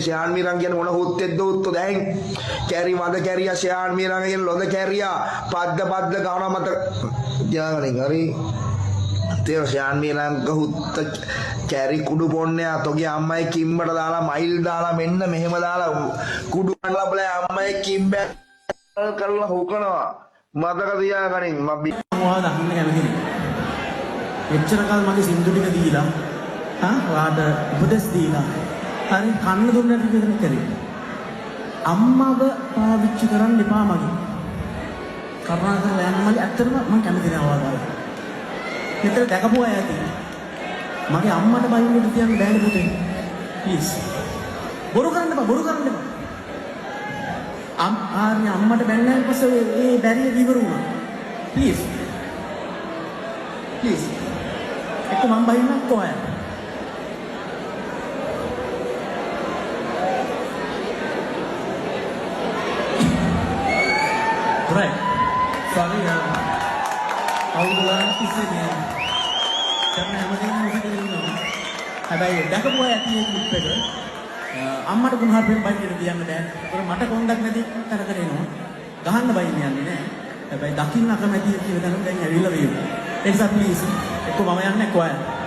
ෂයාන් මීරන් කියන මොන හොත්තෙද්ද උත්තෝ දැන් කැරි වද කැරියා ෂයාන් මීරන් කියන ලොද කැරියා පද්ද ගාන මත යාගලින් හරි තේ ෂයාන් මීරන් ගහුත්ත කැරි කුඩු පොන්නේ තෝගේ අම්මයි කිම්බට දාලා මයිල් දාලා මෙන්න මෙහෙම දාලා කුඩු කඩලා බලයි අම්මයි කිම්බ කරලා හොකනවා මතක තියාගනින් මම මොනවද අහන්න කැමතිද එච්චර කාල මගේ සින්දු ටික දීලා ඔයාට උපදෙස් දීලා හරි කන්න දුන්නට විතර කරේ අම්මව පාවිච්චි කරන්න එපා මගේ කරුණාකරලා යන්න මගේ ඇත්තටම මම කැමති නෑ ඔයාලා මෙතන දැකපුවා ඇති මගේ අම්මට බයින්නට තියන්න බෑනේ පුතේ ප්ලීස් බොරු කරන්න එපා ආර්ය අම්මට බැන්නාන් පස්සේ ඒ බැරිය ඉවර වුණා ප්ලීස් එක්ක මම බයින්නත් ඔයා right sorry අවුරුද්දක් තිස්සේ කරන හැමදේම මොකද හැබැයි දැකපුවා ඇති මේ ක්ලිප් එක අම්මට ගුණහර්පෙන් බයින්න කියන්න බෑ ඒතර මට කොන්දක් නැති තරකට එනවා ගහන්න බයින්න යන්නේ නෑ හැබැයි දකින්න අකමැති කියන දනම් දැන් ඇවිල්ලා වේවි ඒ නිසා ප්ලීස් එක්ක මම යන්නේ කොහේ